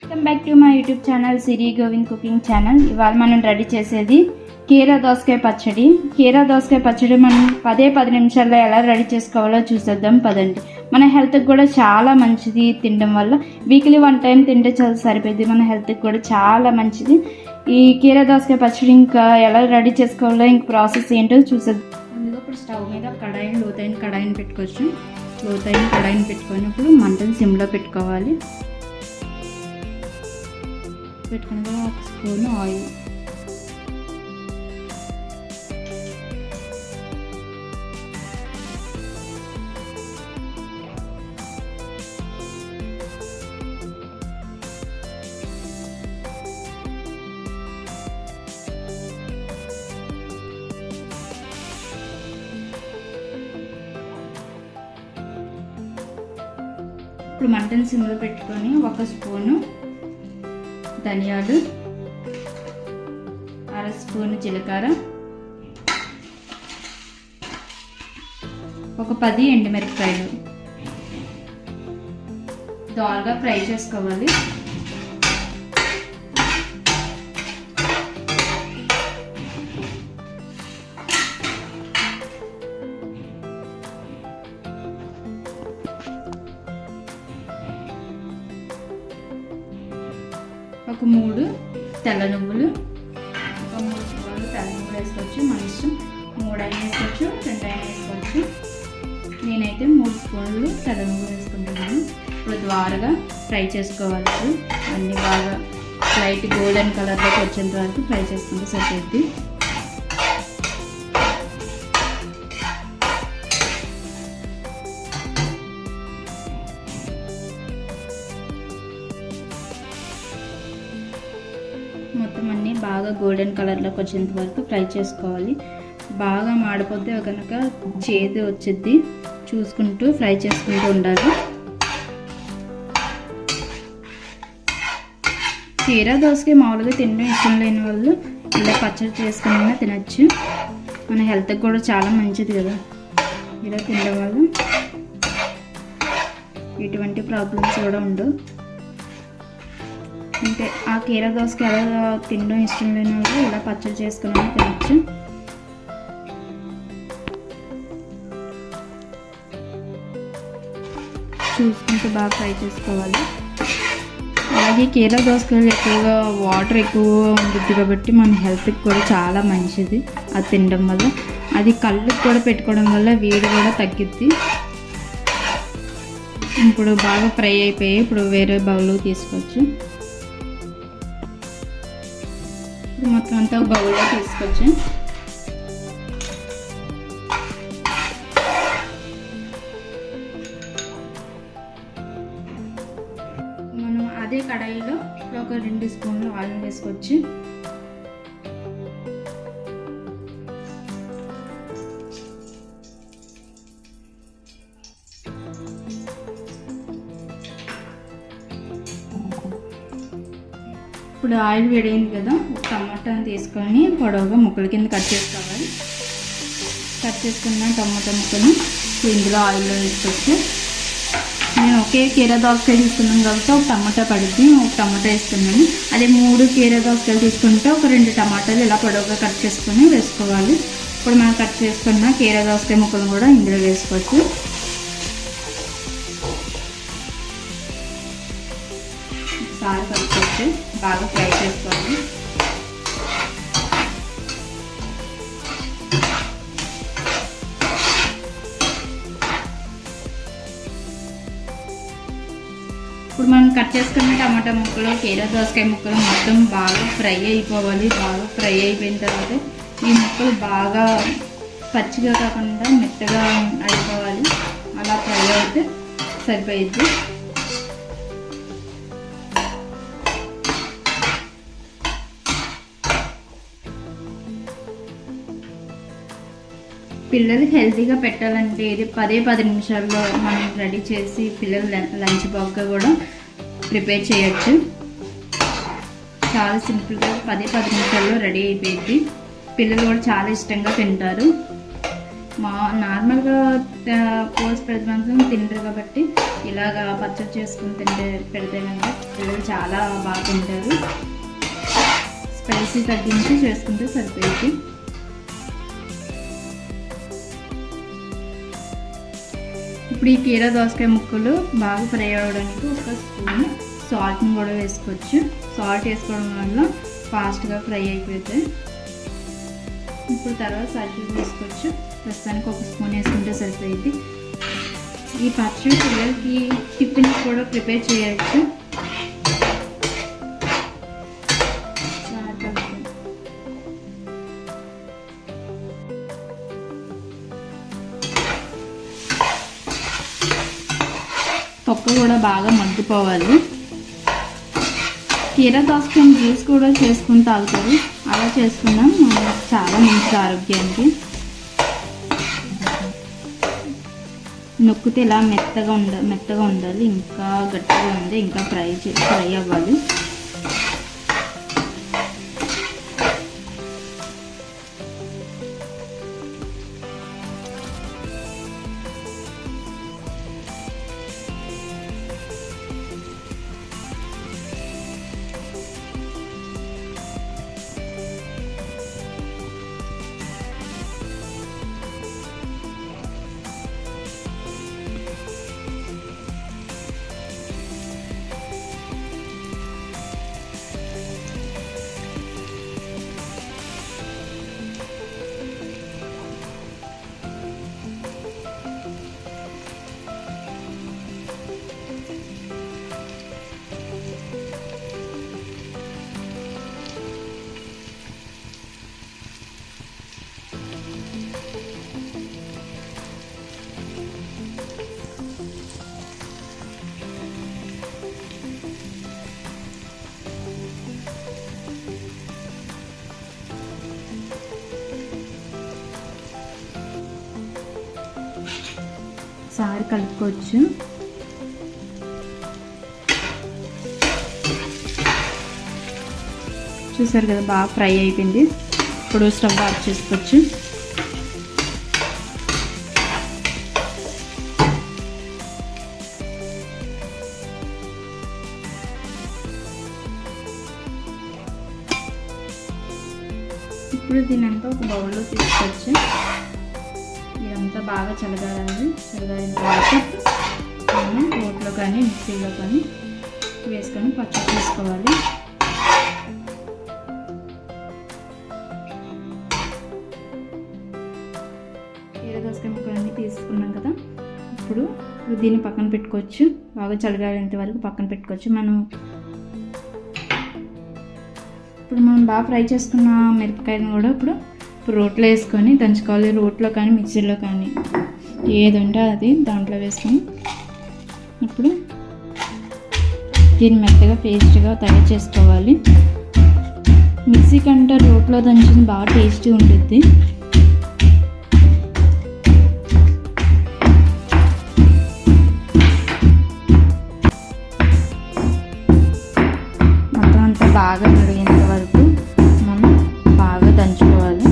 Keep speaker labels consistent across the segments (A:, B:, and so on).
A: Welcome back to my YouTube channel Siri Govind cooking channel. ఇవాళ మనం ready చేసేది కీరా దోసకాయ పచ్చడి. కీరా దోసకాయ పచ్చడి మనం 10 నిమిషాల్లో ఎలా రెడీ చేసుకోవాలో చూసేద్దాం పదండి. మన హెల్త్కి కూడా చాలా మంచిది. తినడం వల్ల వీక్లీ 1 టైం తింటే చాలా సరిపోయింది. మన హెల్త్కి కూడా చాలా మంచిది. ఈ కీరా దోసకాయ పచ్చడి ఇంకా ఎలా రెడీ చేసుకోవాలో ఇంక ప్రాసెస్ ఏంటో చూసేద్దాం. ముందుగా ఇప్పుడు స్టవ్ మీద లోతైన కడాయిని పెట్టుకోవచ్చు. లోతైన కడాయిని పెట్టుకున్నప్పుడు మంటను సిమ్లో పెట్టుకోవాలి. పెట్టుకున్న 1 స్పూన్ ఆయిల్, ఇప్పుడు మంటను సిమ్లో పెట్టుకొని 1 స్పూను ధనియాలు, 1/2 స్పూన్ జీలకర్ర, 10 ఎండుమిరపకాయలు దోరగా ఫ్రై చేసుకోవాలి. ఒక 3 తెల్ల నువ్వులు, 3 స్పూన్లు తెల్ల నువ్వులు వేసుకోవచ్చు. మన ఇష్టం, 3 అయినా వేసుకోవచ్చు, 2 అయినా వేసుకోవచ్చు. నేనైతే 3 స్పూన్లు తెల్ల నువ్వులు వేసుకుంటున్నాను. ఇప్పుడు ద్వారగా ఫ్రై చేసుకోవాలి. అన్నీ బాగా లైట్ గోల్డెన్ కలర్లోకి వచ్చేంత వరకు ఫ్రై చేసుకుంటే సరిపోద్ది. మొత్తం అన్నీ బాగా గోల్డెన్ కలర్లోకి వచ్చేంత వరకు ఫ్రై చేసుకోవాలి. బాగా మాడిపోతే కనుక చేదు వచ్చిద్ది. చూసుకుంటూ ఫ్రై చేసుకుంటూ ఉండాలి. కీరా దోసకాయ మామూలుగా తినడం ఇష్టం లేని వాళ్ళు ఇలా పచ్చడి చేసుకుని తినచ్చు. మన హెల్త్కి కూడా చాలా మంచిది కదా. ఇలా తినడం వల్ల ఎటువంటి ప్రాబ్లమ్స్ కూడా ఉండవు. అంటే ఆ కీరా దోసకాయ ఎలా తినడం ఇష్టం లేని వాళ్ళు ఇలా పచ్చడి చేసుకుని తినచ్చు. చూసుకుంటూ బాగా ఫ్రై చేసుకోవాలి. అలాగే కీరా దోసకాయలు ఎక్కువగా వాటర్ ఎక్కువ ఉంటుంది కాబట్టి మన హెల్త్కి కూడా చాలా మంచిది. అది తినడం వల్ల అది కళ్ళకి కూడా పెట్టుకోవడం వల్ల వేడి కూడా తగ్గిద్ది. ఇప్పుడు బాగా ఫ్రై అయిపోయి ఇప్పుడు వేరే బౌల్లో తీసుకోవచ్చు. మొత్తం అంతా బౌల్లో తీసుకోవచ్చు. మనం అదే కడాయిలో ఒక 2 స్పూన్లు ఆయిల్ వేసుకోవచ్చు. ఇప్పుడు ఆయిల్ వేడైంది కదా, ఒక టమాటాని తీసుకొని పొడవుగా ముక్కల కింద కట్ చేసుకోవాలి. కట్ చేసుకున్న టమాటా ముక్కలు ఇందులో ఆయిల్లో వేసుకోవచ్చు. నేను ఒకే కీరా దోసకాయ తీసుకున్నాను కాబట్టి ఒక టమాటా పడుద్ది, ఒక టమాటా వేసుకున్నాను. అదే 3 కీరా దోసకాయలు తీసుకుంటే ఒక 2 టమాటాలు ఇలా పొడవుగా కట్ చేసుకొని వేసుకోవాలి. ఇప్పుడు మనం కట్ చేసుకున్న కీరా దోసకాయ ముక్కలు కూడా ఇందులో వేసుకోవచ్చు. ఒకసారి కలుపుకొచ్చి బాగా ఫ్రై చేసుకోవాలి. ఇప్పుడు మనం కట్ చేసుకున్న టమాటా ముక్కలు, కీరా దోసకాయ ముక్కలు మొత్తం బాగా ఫ్రై అయిపోవాలి. బాగా ఫ్రై అయిపోయిన తర్వాత ఈ ముక్కలు బాగా పచ్చిగా కాకుండా మెత్తగా అయిపోవాలి. అలా ఫ్రై అయితే సరిపోయిద్ది. పిల్లలకి హెల్తీగా పెట్టాలంటే ఇది 10 నిమిషాల్లో మనం రెడీ చేసి పిల్లలు లంచ్ బాక్స్గా కూడా ప్రిపేర్ చేయొచ్చు. చాలా సింపుల్గా 10 నిమిషాల్లో రెడీ అయిపోయింది. పిల్లలు కూడా చాలా ఇష్టంగా తింటారు. నార్మల్గా కోసి పెడితే మాత్రం తింటారు కాబట్టి ఇలాగా పచ్చడి చేసుకుని పెడితే కనుక పిల్లలు చాలా బాగా తింటారు. స్పైసీ తగ్గించి చేసుకుంటే సరిపోయింది. ఇప్పుడు ఈ కీర దోసకాయ ముక్కలు బాగా ఫ్రై అవ్వడానికి ఒక స్పూన్ సాల్ట్ని కూడా వేసుకోవచ్చు. సాల్ట్ వేసుకోవడం వల్ల ఫాస్ట్గా ఫ్రై అయిపోతాయి. ఇప్పుడు తర్వాత సాల్ట్ వేసుకోవచ్చు. ప్రస్తుతానికి ఒక స్పూన్ వేసుకుంటే సరిపోయింది. ఈ పచ్చడి పిల్లలకి టిఫిన్ కూడా ప్రిపేర్ చేయొచ్చు. పప్పు కూడా బాగా మగ్గిపోవాలి. కీర దోసకాయ జ్యూస్ కూడా చేసుకుని తాగుతారు. అలా చేసుకున్నాం చాలా మంచిది ఆరోగ్యానికి. నొక్కితే ఇలా మెత్తగా ఉండాలి. ఇంకా గట్టిగా ఉంది, ఇంకా ఫ్రై అవ్వాలి. ఒకసారి కలుపుకోవచ్చు. చూసారు కదా, బాగా ఫ్రై అయిపోయింది. ఇప్పుడు స్టవ్ ఆఫ్ చేసుకోవచ్చు. ఇప్పుడు దీనంతా ఒక బౌల్లో తీసుకోవచ్చు. ఇదంతా బాగా చల్లగారాలి. చల్లగారిన తర్వాత మనం రోట్లో కానీ మిక్సీలో కానీ వేసుకొని పచ్చడి చేసుకోవాలి. కీర దోసకాయ ముక్కలన్నీ తీసుకున్నాం కదా, ఇప్పుడు దీన్ని పక్కన పెట్టుకోవచ్చు. బాగా చల్లగారేంత వరకు పక్కన పెట్టుకోవచ్చు. ఇప్పుడు మనం బాగా ఫ్రై చేసుకున్న మిరపకాయలను కూడా ఇప్పుడు రోట్లో వేసుకొని దంచుకోవాలి. రోట్లో కానీ మిక్సీలో కానీ ఏది ఉంటే అది దాంట్లో వేసుకొని ఇప్పుడు దీన్ని మెత్తగా పేస్ట్గా తయారు చేసుకోవాలి. మిక్సీ కంటే రోట్లో దంచింది బాగా టేస్టీ ఉంటుంది. మొత్తం అంతా బాగా మరిగేంత వరకు మనం బాగా దంచుకోవాలి.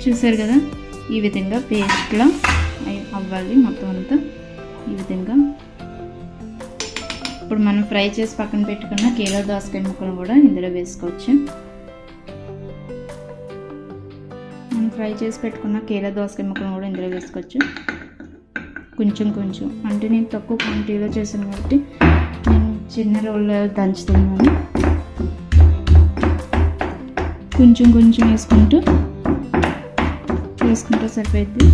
A: చూసారు కదా, ఈ విధంగా పేస్ట్లా అవ్వాలి మొత్తం అంతా ఈ విధంగా. ఇప్పుడు మనం ఫ్రై చేసి పక్కన పెట్టుకున్న కీర దోసకాయ ముక్కలు కూడా ఇందులో వేసుకోవచ్చు. మనం ఫ్రై చేసి పెట్టుకున్న కీర దోసకాయ ముక్కలు కూడా ఇందులో వేసుకోవచ్చు. కొంచెం కొంచెం అంటే నేను తక్కువ క్వాంటిటీలో చేశాను కాబట్టి నేను చిన్న రోల్లో దంచుతున్నాను. కొంచెం కొంచెం వేసుకుంటే సరిపోద్ది.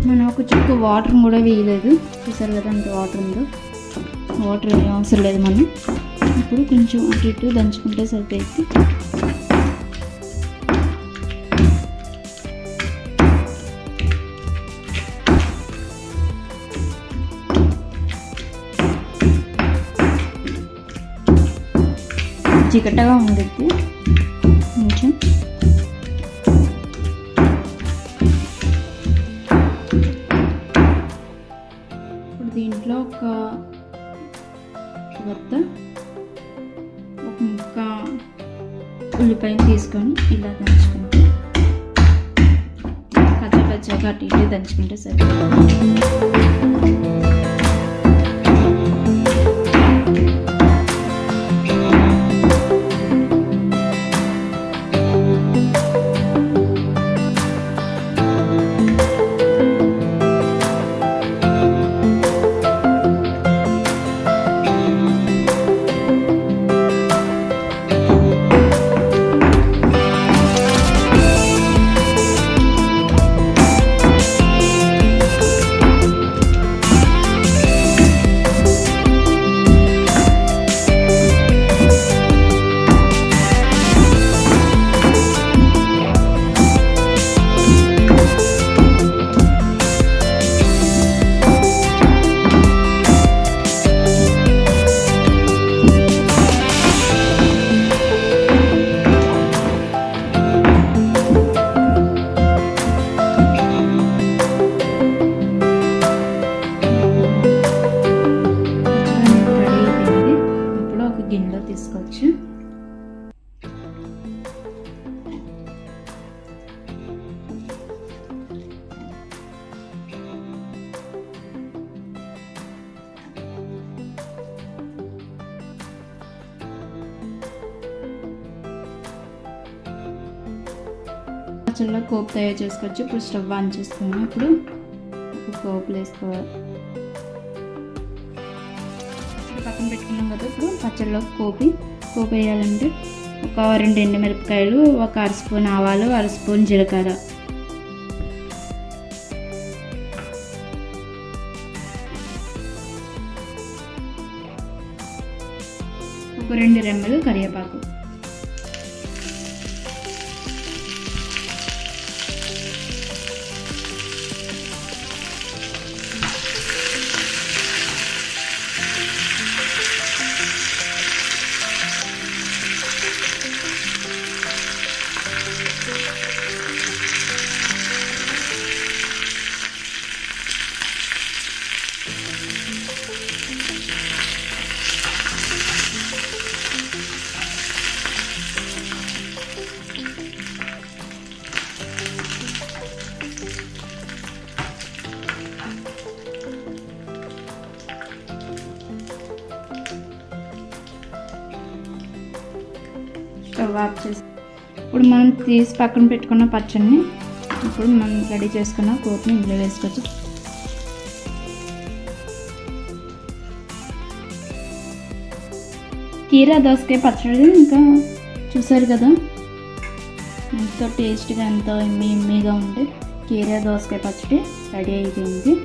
A: మనం ఒక చుక్క వాటర్ కూడా వేయలేదు. చూసారు కదా అంత వాటర్ ఉందో. వాటర్ ఏం అవసరం లేదు. మనం ఇప్పుడు కొంచెం అటు ఇటు దంచుకుంటే సరిపోద్ది. జిగటగా ఉండిద్ది కొంచెం. ఇప్పుడు దీంట్లో ఒక ముక్క ఉల్లిపాయలు తీసుకొని ఇలా దంచుకుంటే కచ్చపచ్చగా అటు ఇటు దంచుకుంటే సరిపోతుంది. గిన్నెలో తీసుకోవచ్చు. పచ్చళ్ళలో కోపు తయారు చేసుకోవచ్చు. ఇప్పుడు స్టవ్ ఆన్ చేసుకుని ఇప్పుడు ఒక కోపులు వేసుకోవాలి. పక్కన పెట్టుకున్నాం కదా. ఇప్పుడు పచ్చళ్ళలో పోపు వేయాలంటే ఒక 2 ఎండుమిరపకాయలు, ఒక 1 స్పూన్ ఆవాలు, 1 స్పూన్ జీలకర్ర, ఒక 2 రెమ్మలు కరివేపాకు, స్టవ్ ఆఫ్ చేసి ఇప్పుడు మనం తీసి పక్కన పెట్టుకున్న పచ్చడిని ఇప్పుడు మనం రెడీ చేసుకున్న కోపుని ఇందులో వేసుకోవచ్చు. కీరా దోసకాయ పచ్చడి ఇంకా చూసారు కదా, ఎంతో టేస్ట్గా ఎంతో ఎమ్మీగా ఉండే కీరా దోసకాయ పచ్చడి రెడీ అయిపోయింది.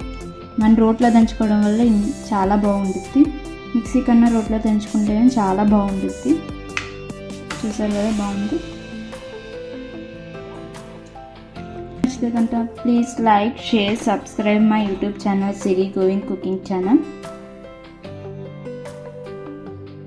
A: మన రోట్లో దంచుకోవడం వల్ల చాలా బాగుంటుంది. మిక్సీ కన్నా రోట్లో దంచుకుంటే చాలా బాగుంటుంది. చూసారు కదా, బాగుంది. నచ్చితే కనుక please like, share, subscribe my YouTube channel Siri Govind cooking channel.